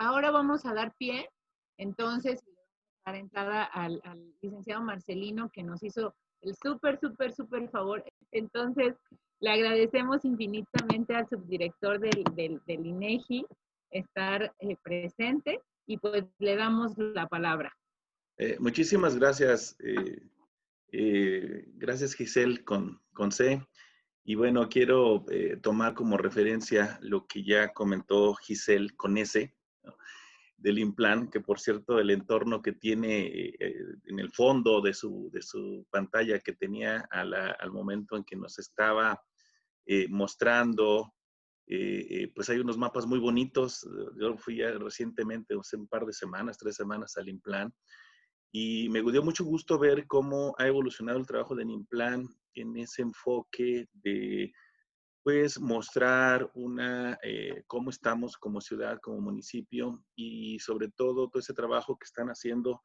ahora vamos a dar pie, entonces, para entrada al licenciado Marcelino, que nos hizo el súper favor. Entonces, le agradecemos infinitamente al subdirector del INEGI estar presente y pues le damos la palabra. Muchísimas gracias. Gracias, Giselle, con C. Y bueno, quiero tomar como referencia lo que ya comentó Giselle con S, ¿no? Del Implan, que por cierto, el entorno que tiene en el fondo de su pantalla que tenía al momento en que nos estaba mostrando, pues hay unos mapas muy bonitos. Yo fui ya recientemente, hace un par de semanas, 3 semanas al Implan, y me dio mucho gusto ver cómo ha evolucionado el trabajo de Implan en ese enfoque de pues mostrar cómo estamos como ciudad, como municipio y sobre todo ese trabajo que están haciendo,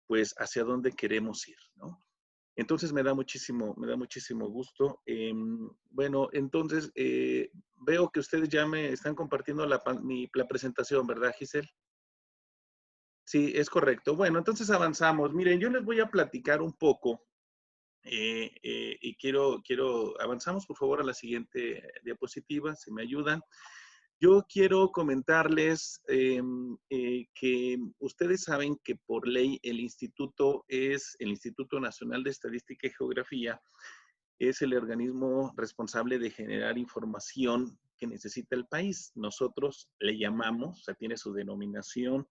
pues hacia dónde queremos ir, ¿no? Entonces me da muchísimo gusto. Bueno, entonces veo que ustedes ya me están compartiendo la presentación, ¿verdad, Giselle? Sí, es correcto. Bueno, entonces avanzamos. Miren, yo les voy a platicar un poco y avanzamos por favor a la siguiente diapositiva, si me ayudan. Yo quiero comentarles que ustedes saben que por ley el Instituto Nacional de Estadística y Geografía, es el organismo responsable de generar información que necesita el país. Nosotros le llamamos, o sea, tiene su denominación,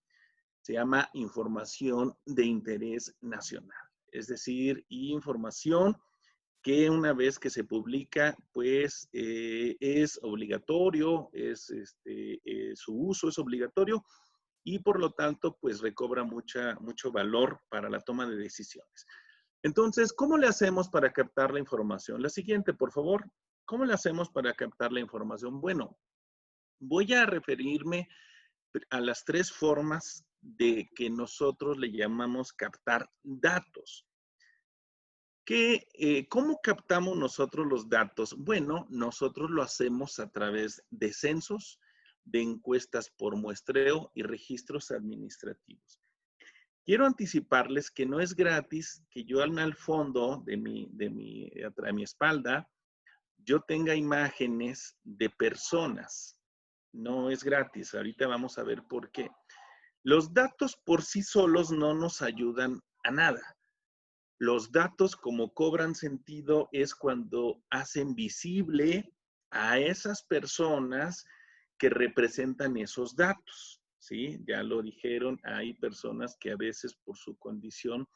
se llama información de interés nacional. Es decir, información que una vez que se publica, pues es obligatorio, su uso es obligatorio y por lo tanto, pues recobra mucho valor para la toma de decisiones. Entonces, ¿cómo le hacemos para captar la información? La siguiente, por favor. ¿Cómo le hacemos para captar la información? Bueno, voy a referirme a las 3 formas de que nosotros le llamamos captar datos. ¿Cómo captamos nosotros los datos? Bueno, nosotros lo hacemos a través de censos, de encuestas por muestreo y registros administrativos. Quiero anticiparles que no es gratis que yo al fondo de mi espalda, yo tenga imágenes de personas. No es gratis. Ahorita vamos a ver por qué. Los datos por sí solos no nos ayudan a nada. Los datos, como cobran sentido, es cuando hacen visible a esas personas que representan esos datos, ¿sí? Ya lo dijeron, hay personas que a veces por su condición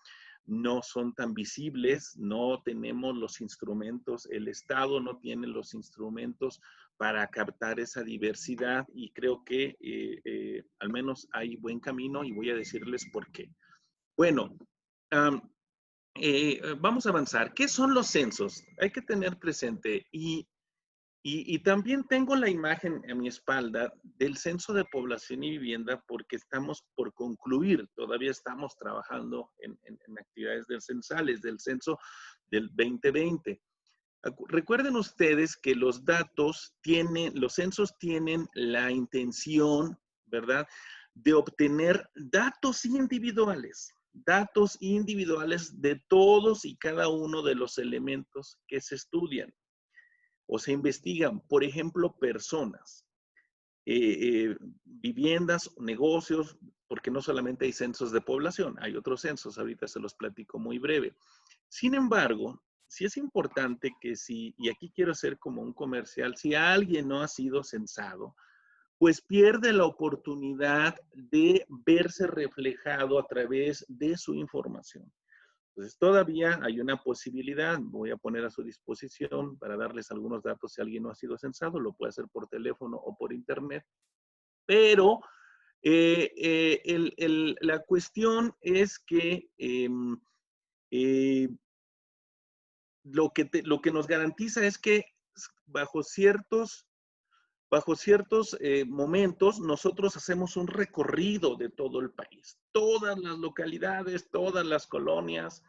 no son tan visibles, no tenemos los instrumentos, el Estado no tiene los instrumentos para captar esa diversidad y creo que al menos hay buen camino y voy a decirles por qué. Bueno, vamos a avanzar. ¿Qué son los censos? Hay que tener presente y también tengo la imagen en mi espalda del Censo de Población y Vivienda porque estamos por concluir, todavía estamos trabajando en actividades del censales, del censo del 2020. Recuerden ustedes que los censos tienen la intención, ¿verdad?, de obtener datos individuales de todos y cada uno de los elementos que se estudian o se investigan. Por ejemplo, personas, viviendas, negocios, porque no solamente hay censos de población, hay otros censos, ahorita se los platico muy breve. Sin embargo, sí es importante que y aquí quiero hacer como un comercial, si alguien no ha sido censado, pues pierde la oportunidad de verse reflejado a través de su información. Entonces, todavía hay una posibilidad, voy a poner a su disposición para darles algunos datos si alguien no ha sido censado, lo puede hacer por teléfono o por internet, pero la cuestión es que lo que nos garantiza es que bajo ciertos momentos, nosotros hacemos un recorrido de todo el país, todas las localidades, todas las colonias,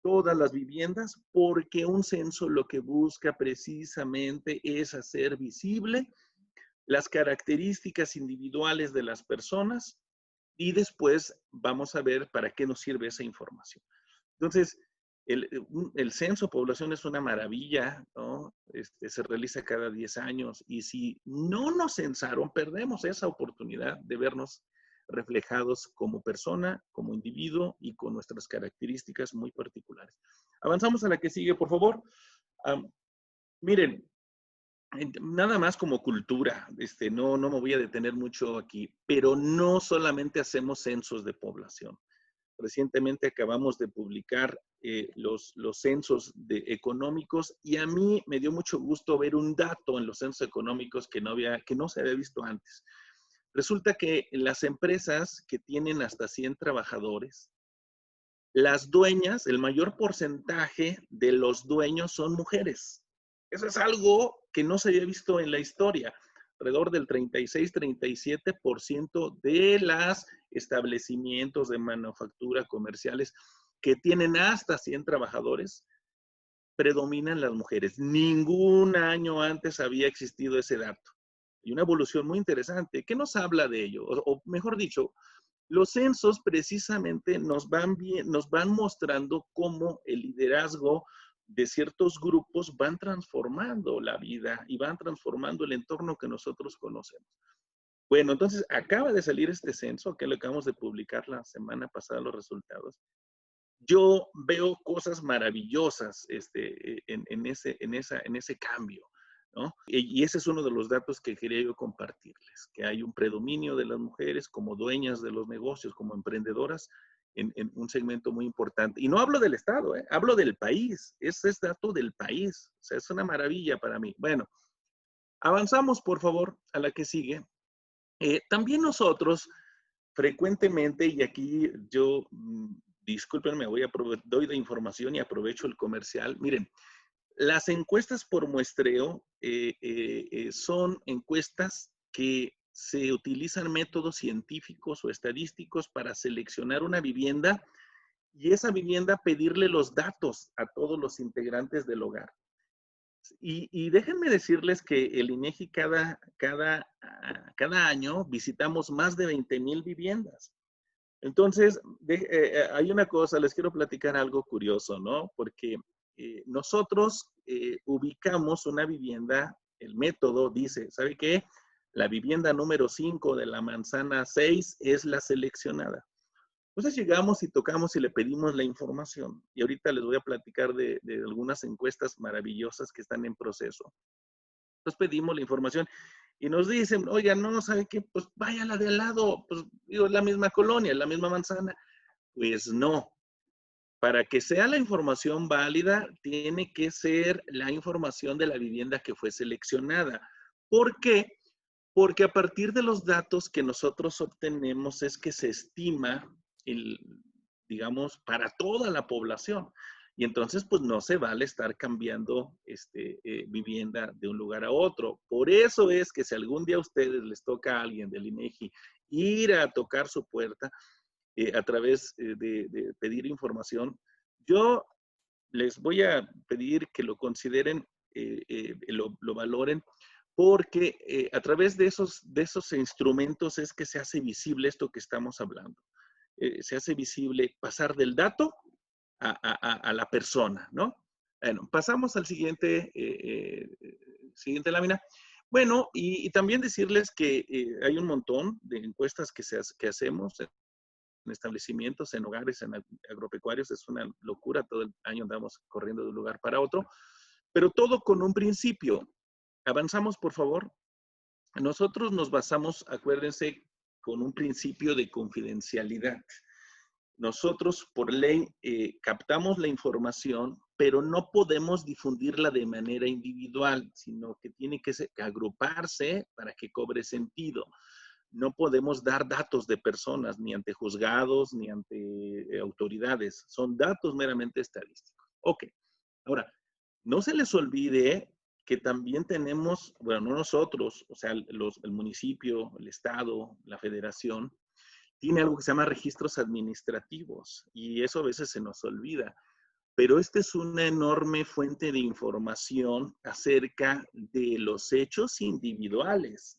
todas las viviendas, porque un censo lo que busca precisamente es hacer visible las características individuales de las personas y después vamos a ver para qué nos sirve esa información. Entonces, el censo de población es una maravilla, ¿no? Se realiza cada 10 años y si no nos censaron, perdemos esa oportunidad de vernos reflejados como persona, como individuo y con nuestras características muy particulares. Avanzamos a la que sigue, por favor. Miren, nada más como cultura, no me voy a detener mucho aquí, pero no solamente hacemos censos de población. Recientemente acabamos de publicar los censos económicos y a mí me dio mucho gusto ver un dato en los censos económicos que no se había visto antes. Resulta que las empresas que tienen hasta 100 trabajadores, las dueñas, el mayor porcentaje de los dueños son mujeres. Eso es algo que no se había visto en la historia. Alrededor del 36-37% de los establecimientos de manufactura comerciales que tienen hasta 100 trabajadores predominan las mujeres. Ningún año antes había existido ese dato. Y una evolución muy interesante. ¿Qué nos habla de ello? O mejor dicho, los censos precisamente nos van mostrando cómo el liderazgo de ciertos grupos van transformando la vida y van transformando el entorno que nosotros conocemos. Bueno, entonces acaba de salir este censo, que lo acabamos de publicar la semana pasada los resultados. Yo veo cosas maravillosas en ese cambio, ¿no? Y ese es uno de los datos que quería yo compartirles, que hay un predominio de las mujeres como dueñas de los negocios, como emprendedoras, en un segmento muy importante. Y no hablo del Estado, hablo del país. Ese es dato del país. O sea, es una maravilla para mí. Bueno, avanzamos, por favor, a la que sigue. También nosotros frecuentemente, y aquí yo, discúlpenme, doy la información y aprovecho el comercial. Miren, las encuestas por muestreo son encuestas que se utilizan métodos científicos o estadísticos para seleccionar una vivienda y esa vivienda pedirle los datos a todos los integrantes del hogar. Y déjenme decirles que el INEGI cada año visitamos más de 20,000 viviendas. Entonces, hay una cosa, les quiero platicar algo curioso, ¿no? Porque nosotros ubicamos una vivienda, el método dice, ¿sabe qué? La vivienda número 5 de la manzana 6 es la seleccionada. Entonces llegamos y tocamos y le pedimos la información. Y ahorita les voy a platicar de algunas encuestas maravillosas que están en proceso. Entonces pedimos la información y nos dicen, oiga, no, ¿sabe qué? Pues vaya a la de al lado, pues digo, es la misma colonia, es la misma manzana. Pues no. Para que sea la información válida, tiene que ser la información de la vivienda que fue seleccionada. ¿Por qué? Porque a partir de los datos que nosotros obtenemos es que se estima, digamos, para toda la población. Y entonces, pues no se vale estar cambiando vivienda de un lugar a otro. Por eso es que si algún día a ustedes les toca a alguien del INEGI ir a tocar su puerta a través de pedir información, yo les voy a pedir que lo consideren, lo valoren, porque a través de esos instrumentos es que se hace visible esto que estamos hablando. Se hace visible pasar del dato a la persona, ¿no? Bueno, pasamos al siguiente siguiente lámina. Bueno, y también decirles que hay un montón de encuestas que hacemos en establecimientos, en hogares, en agropecuarios. Es una locura, todo el año andamos corriendo de un lugar para otro, pero todo con un principio. Avanzamos, por favor. Nosotros nos basamos, acuérdense, con un principio de confidencialidad. Nosotros, por ley, captamos la información, pero no podemos difundirla de manera individual, sino que tiene que agruparse para que cobre sentido. No podemos dar datos de personas, ni ante juzgados, ni ante autoridades. Son datos meramente estadísticos. Ok. Ahora, no se les olvide que también tenemos, bueno, no nosotros, o sea, el municipio, el estado, la federación, tiene algo que se llama registros administrativos y eso a veces se nos olvida. Pero esta es una enorme fuente de información acerca de los hechos individuales.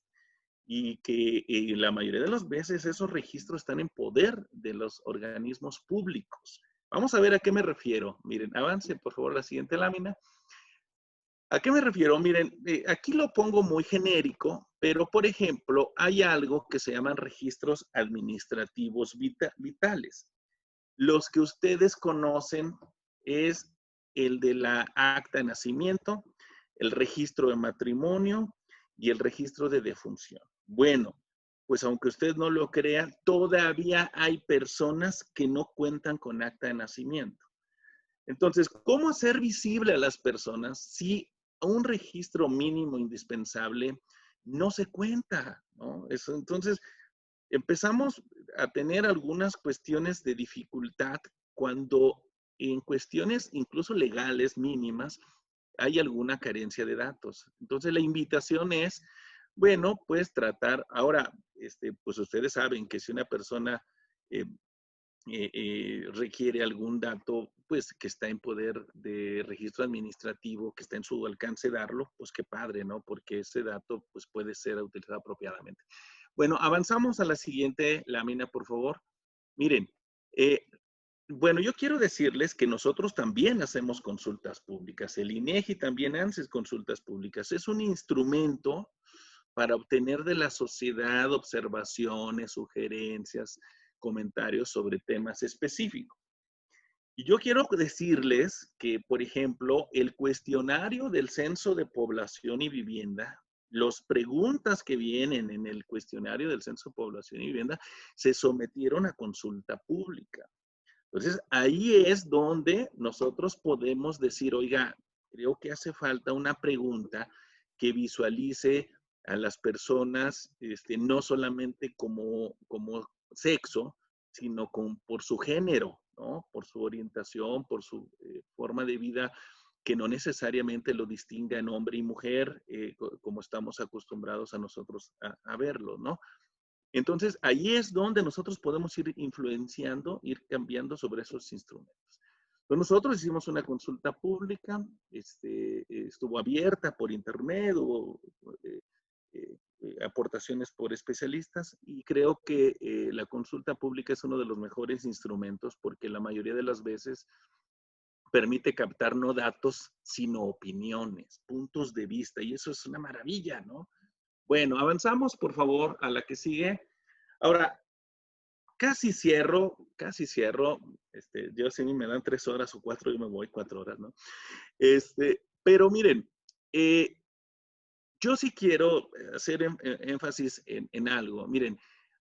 y que la mayoría de las veces esos registros están en poder de los organismos públicos. Vamos a ver a qué me refiero. Miren, avance por favor la siguiente lámina. ¿A qué me refiero? Miren, aquí lo pongo muy genérico, pero por ejemplo, hay algo que se llaman registros administrativos vitales. Los que ustedes conocen es el de la acta de nacimiento, el registro de matrimonio y el registro de defunción. Bueno, pues aunque usted no lo crea, todavía hay personas que no cuentan con acta de nacimiento. Entonces, ¿cómo hacer visible a las personas si un registro mínimo indispensable no se cuenta? ¿No? Entonces, empezamos a tener algunas cuestiones de dificultad cuando en cuestiones incluso legales mínimas hay alguna carencia de datos. Entonces, la invitación es, bueno, pues tratar, ahora, pues ustedes saben que si una persona eh, requiere algún dato, pues que está en poder de registro administrativo, que está en su alcance darlo, pues qué padre, ¿no? Porque ese dato pues puede ser utilizado apropiadamente. Bueno, avanzamos a la siguiente lámina, por favor. Miren, bueno, yo quiero decirles que nosotros también hacemos consultas públicas. El INEGI también hace consultas públicas. Es un instrumento para obtener de la sociedad observaciones, sugerencias, comentarios sobre temas específicos. Y yo quiero decirles que, por ejemplo, el cuestionario del Censo de Población y Vivienda, las preguntas que vienen en el cuestionario del Censo de Población y Vivienda se sometieron a consulta pública. Entonces, ahí es donde nosotros podemos decir, oiga, creo que hace falta una pregunta que visualice a las personas, no solamente como sexo, sino por su género, ¿no? Por su orientación, por su forma de vida, que no necesariamente lo distinga en hombre y mujer, como estamos acostumbrados a nosotros a verlo, ¿no? Entonces, ahí es donde nosotros podemos ir influenciando, ir cambiando sobre esos instrumentos. Pues nosotros hicimos una consulta pública, estuvo abierta por internet, hubo aportaciones por especialistas y creo que la consulta pública es uno de los mejores instrumentos porque la mayoría de las veces permite captar no datos, sino opiniones, puntos de vista y eso es una maravilla, ¿no? Bueno, avanzamos por favor a la que sigue. Ahora, casi cierro, casi cierro. Yo si me dan 3 horas o 4, yo me voy 4 horas, ¿no? Pero miren, yo sí quiero hacer énfasis en algo. Miren,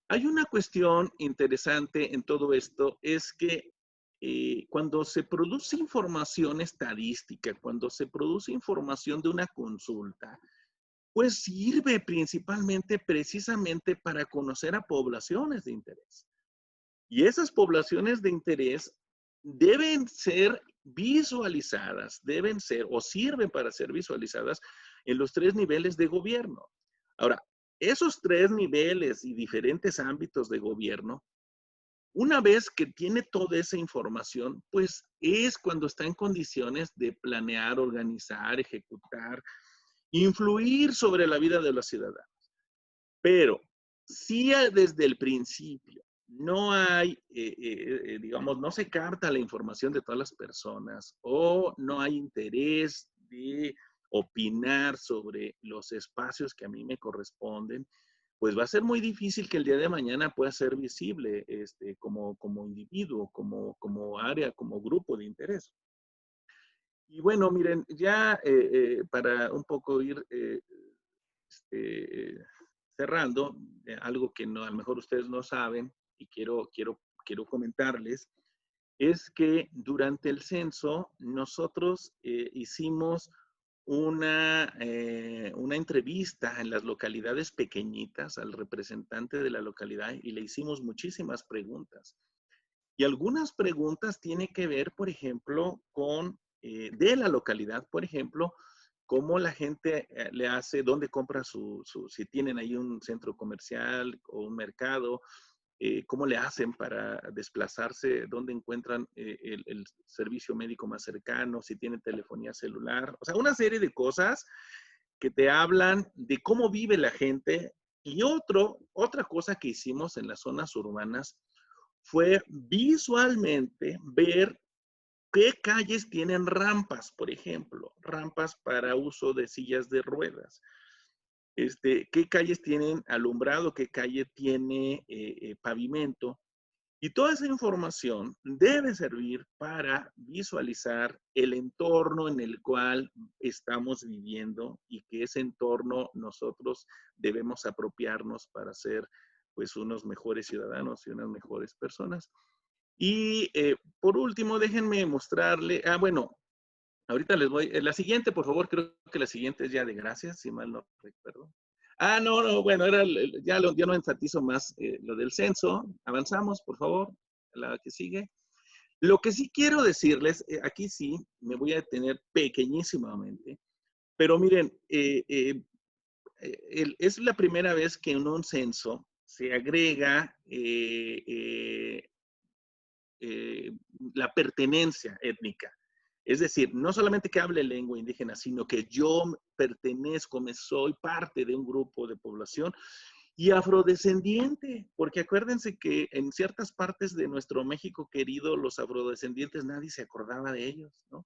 hay una cuestión interesante en todo esto, es que cuando se produce información estadística, cuando se produce información de una consulta, pues sirve principalmente precisamente para conocer a poblaciones de interés. Y esas poblaciones de interés deben ser visualizadas, deben ser o sirven para ser visualizadas en los 3 niveles de gobierno. Ahora, esos 3 niveles y diferentes ámbitos de gobierno, una vez que tiene toda esa información, pues es cuando está en condiciones de planear, organizar, ejecutar, influir sobre la vida de los ciudadanos. Pero si desde el principio no hay, digamos, no se capta la información de todas las personas o no hay interés de opinar sobre los espacios que a mí me corresponden, pues va a ser muy difícil que el día de mañana pueda ser visible como individuo, como área, como grupo de interés. Y bueno, miren, ya para un poco ir este, cerrando, algo que no, a lo mejor ustedes no saben y quiero comentarles, es que durante el censo nosotros hicimos una entrevista en las localidades pequeñitas al representante de la localidad y le hicimos muchísimas preguntas. Y algunas preguntas tienen que ver, por ejemplo, de la localidad, por ejemplo, cómo la gente le hace, dónde compra si tienen ahí un centro comercial o un mercado, cómo le hacen para desplazarse, dónde encuentran el servicio médico más cercano, si tienen telefonía celular, o sea, una serie de cosas que te hablan de cómo vive la gente Y otra cosa que hicimos en las zonas urbanas fue visualmente ver qué calles tienen rampas, por ejemplo, rampas para uso de sillas de ruedas. Qué calles tienen alumbrado, qué calle tiene pavimento. Y toda esa información debe servir para visualizar el entorno en el cual estamos viviendo y que ese entorno nosotros debemos apropiarnos para ser pues unos mejores ciudadanos y unas mejores personas. Y por último, déjenme mostrarle, bueno, ahorita les voy, la siguiente, por favor, creo que la siguiente es ya de gracias, si mal no recuerdo. No, bueno, ya no enfatizo más lo del censo. Avanzamos, por favor, la que sigue. Lo que sí quiero decirles, aquí sí, me voy a detener pequeñísimamente, pero miren, es la primera vez que en un censo se agrega la pertenencia étnica. Es decir, no solamente que hable lengua indígena, sino que yo pertenezco, me soy parte de un grupo de población y afrodescendiente, porque acuérdense que en ciertas partes de nuestro México querido, los afrodescendientes nadie se acordaba de ellos, ¿no?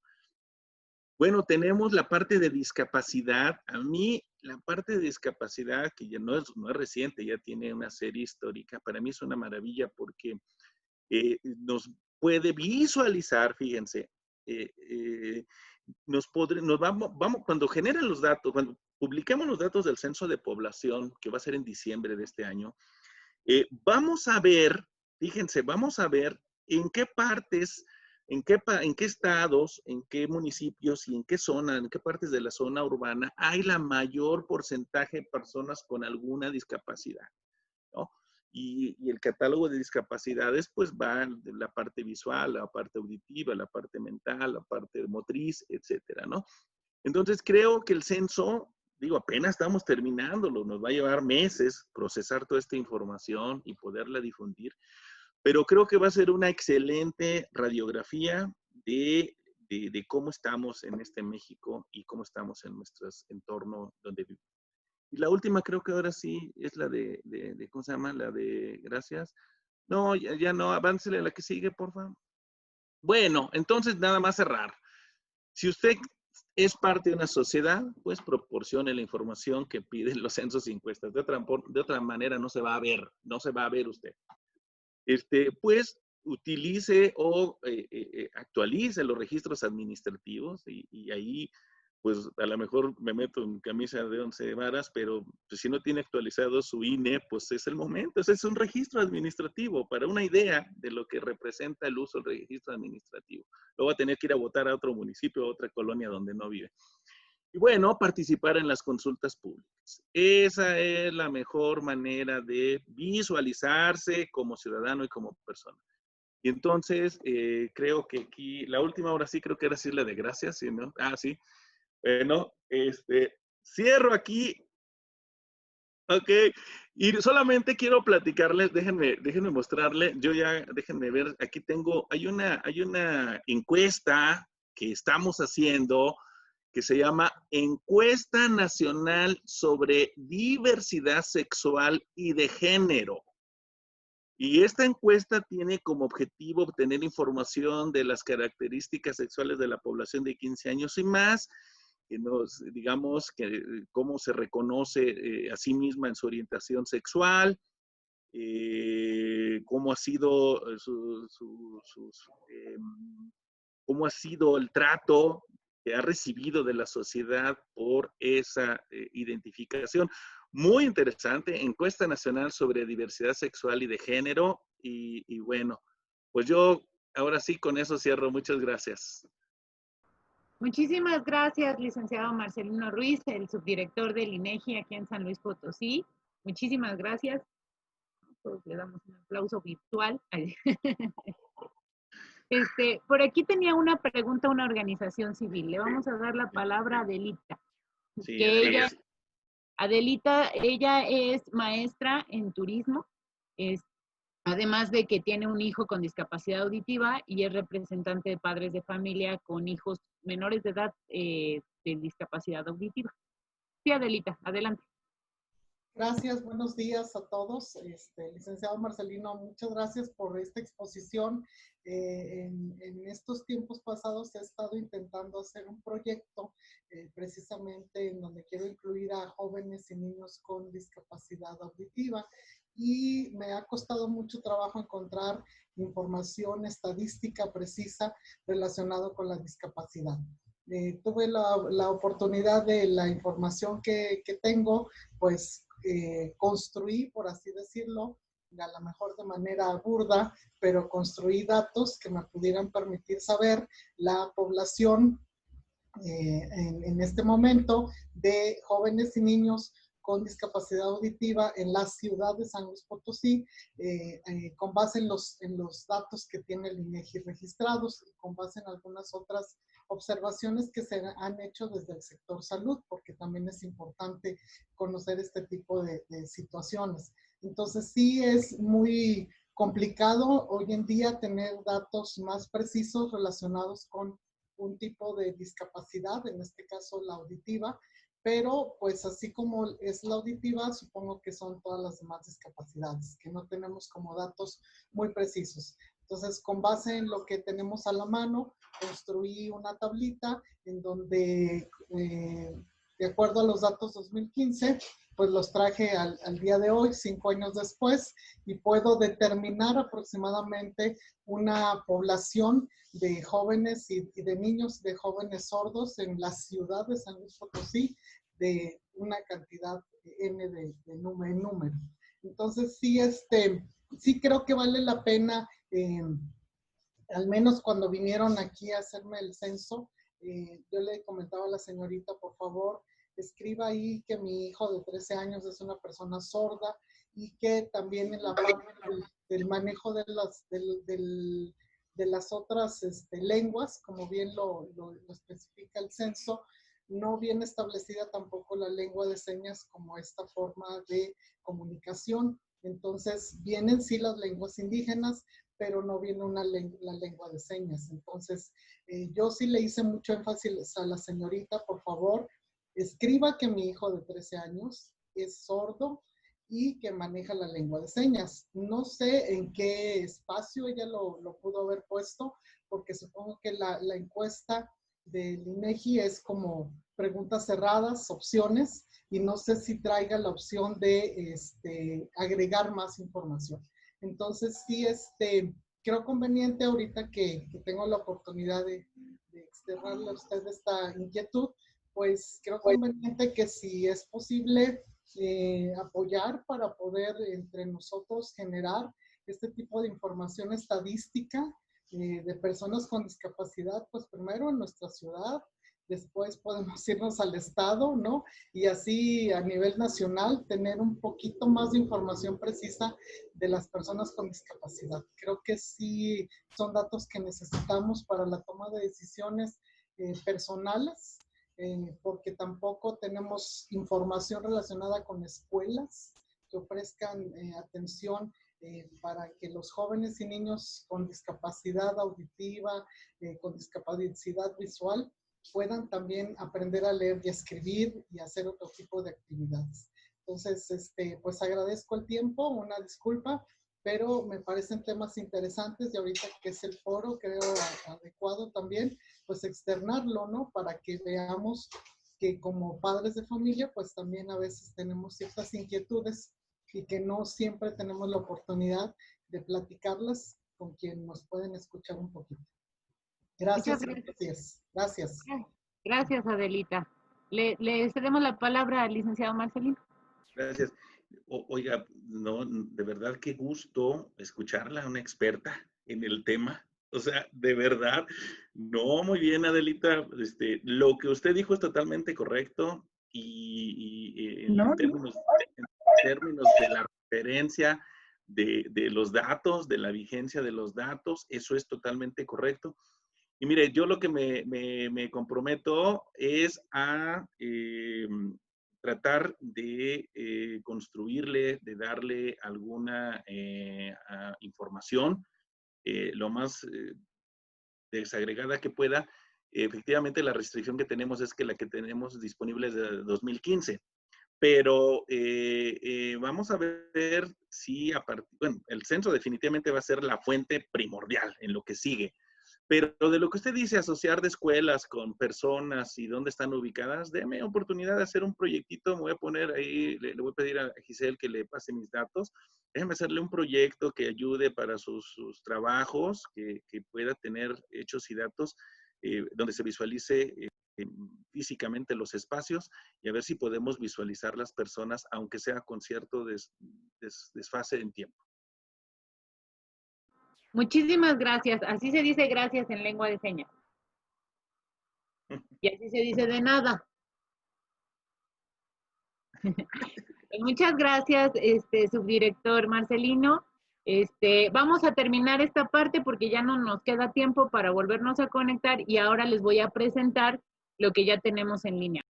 Bueno, tenemos la parte de discapacidad. A mí, la parte de discapacidad, que ya no es reciente, ya tiene una serie histórica, para mí es una maravilla porque nos puede visualizar, fíjense, cuando generan los datos, cuando publiquemos los datos del censo de población, que va a ser en diciembre de este año, vamos a ver, fíjense, vamos a ver en qué partes, en qué estados, en qué municipios y en qué zona, en qué partes de la zona urbana hay la mayor porcentaje de personas con alguna discapacidad, ¿no? Y el catálogo de discapacidades, pues va de la parte visual, la parte auditiva, la parte mental, la parte motriz, etcétera, ¿no? Entonces creo que el censo, digo, apenas estamos terminándolo, nos va a llevar meses procesar toda esta información y poderla difundir, pero creo que va a ser una excelente radiografía de cómo estamos en este México y cómo estamos en nuestro entorno donde vivimos. Y la última creo que ahora sí es la ¿cómo se llama? La de, gracias. No, ya no, aváncele a la que sigue, por favor. Bueno, entonces nada más cerrar. Si usted es parte de una sociedad, pues proporcione la información que piden los censos y encuestas. De otra manera no se va a ver, no se va a ver usted. Pues utilice o actualice los registros administrativos y ahí pues a lo mejor me meto en camisa de 11 varas, pero pues, si no tiene actualizado su INE, pues es el momento. Ese es un registro administrativo para una idea de lo que representa el uso del registro administrativo. Luego va a tener que ir a votar a otro municipio, a otra colonia donde no vive. Y bueno, participar en las consultas públicas. Esa es la mejor manera de visualizarse como ciudadano y como persona. Y entonces, creo que aquí, la última hora sí, creo que era sí la de gracias, ¿sí, no? Sí. Bueno, cierro aquí. Ok. Y solamente quiero platicarles, déjenme mostrarle, déjenme ver, aquí hay una encuesta que estamos haciendo que se llama Encuesta Nacional sobre Diversidad Sexual y de Género. Y esta encuesta tiene como objetivo obtener información de las características sexuales de la población de 15 años y más, que digamos, cómo se reconoce a sí misma en su orientación sexual, cómo ha sido cómo ha sido el trato que ha recibido de la sociedad por esa identificación. Muy interesante, encuesta nacional sobre diversidad sexual y de género. Y bueno, pues yo ahora sí con eso cierro. Muchas gracias. Muchísimas gracias, licenciado Marcelino Ruiz, el subdirector del INEGI aquí en San Luis Potosí. Muchísimas gracias. Todos le damos un aplauso virtual. Por aquí tenía una pregunta a una organización civil. Le vamos a dar la palabra a Adelita. Sí, Que Adelita, ella es maestra en turismo, además de que tiene un hijo con discapacidad auditiva y es representante de padres de familia con hijos menores de edad de discapacidad auditiva. Sí, Adelita, adelante. Gracias, buenos días a todos. Licenciado Marcelino, muchas gracias por esta exposición. En estos tiempos pasados he estado intentando hacer un proyecto precisamente en donde quiero incluir a jóvenes y niños con discapacidad auditiva y me ha costado mucho trabajo encontrar información estadística precisa relacionada con la discapacidad. Tuve la oportunidad de la información que tengo, pues construí, por así decirlo, a lo mejor de manera burda, pero construí datos que me pudieran permitir saber la población en este momento de jóvenes y niños con discapacidad auditiva en la ciudad de San Luis Potosí, con base en los datos que tiene el INEGI registrados y con base en algunas otras observaciones que se han hecho desde el sector salud, porque también es importante conocer este tipo de situaciones. Entonces sí es muy complicado hoy en día tener datos más precisos relacionados con un tipo de discapacidad, en este caso la auditiva, pero pues así como es la auditiva, supongo que son todas las demás discapacidades, que no tenemos como datos muy precisos. Entonces, con base en lo que tenemos a la mano, construí una tablita en donde, de acuerdo a los datos 2015, pues los traje al día de hoy, 5 años después, y puedo determinar aproximadamente una población de jóvenes y de niños, de jóvenes sordos en la ciudad de San Luis Potosí, de una cantidad N de número. Entonces, sí, sí creo que vale la pena, al menos cuando vinieron aquí a hacerme el censo, yo le comentaba a la señorita, por favor, escriba ahí que mi hijo de 13 años es una persona sorda y que también en la parte del manejo de las otras lenguas, como bien lo especifica el censo, no viene establecida tampoco la lengua de señas como esta forma de comunicación. Entonces, vienen sí las lenguas indígenas, pero no viene la lengua de señas. Entonces, yo sí le hice mucho énfasis a la señorita, por favor, escriba que mi hijo de 13 años es sordo y que maneja la lengua de señas. No sé en qué espacio ella lo pudo haber puesto, porque supongo que la encuesta del INEGI es como preguntas cerradas, opciones, y no sé si traiga la opción de agregar más información. Entonces, sí, creo conveniente ahorita que tengo la oportunidad de externarle a usted esta inquietud, pues creo conveniente que si es posible apoyar para poder entre nosotros generar este tipo de información estadística de personas con discapacidad, pues primero en nuestra ciudad, después podemos irnos al estado, ¿no? Y así a nivel nacional tener un poquito más de información precisa de las personas con discapacidad. Creo que sí son datos que necesitamos para la toma de decisiones personales, porque tampoco tenemos información relacionada con escuelas que ofrezcan atención para que los jóvenes y niños con discapacidad auditiva, con discapacidad visual, puedan también aprender a leer y a escribir y hacer otro tipo de actividades. Entonces, pues agradezco el tiempo, una disculpa, pero me parecen temas interesantes y ahorita que es el foro, creo adecuado también, pues externarlo, ¿no? Para que veamos que como padres de familia, pues también a veces tenemos ciertas inquietudes y que no siempre tenemos la oportunidad de platicarlas con quien nos pueden escuchar un poquito. Muchas Gracias. gracias. Gracias. Gracias, Adelita. Le cedemos la palabra al licenciado Marcelino. Gracias. Oiga, no, de verdad qué gusto escucharla, una experta en el tema. O sea, de verdad, no, muy bien, Adelita. Lo que usted dijo es totalmente correcto y en términos de la referencia de los datos, de la vigencia de los datos, eso es totalmente correcto. Y mire, yo lo que me comprometo es a tratar de construirle, de darle alguna información lo más desagregada que pueda. Efectivamente, la restricción que tenemos es que la que tenemos disponible es de 2015. pero vamos a ver si bueno, el censo definitivamente va a ser la fuente primordial en lo que sigue. Pero de lo que usted dice, asociar de escuelas con personas y dónde están ubicadas, déme oportunidad de hacer un proyectito. Me voy a poner ahí, le voy a pedir a Giselle que le pase mis datos. Déjeme hacerle un proyecto que ayude para sus trabajos, que pueda tener hechos y datos, donde se visualice físicamente los espacios y a ver si podemos visualizar las personas, aunque sea con cierto desfase en tiempo. Muchísimas gracias. Así se dice gracias en lengua de señas. Y así se dice de nada. Muchas gracias, subdirector Marcelino. Vamos a terminar esta parte porque ya no nos queda tiempo para volvernos a conectar y ahora les voy a presentar lo que ya tenemos en línea.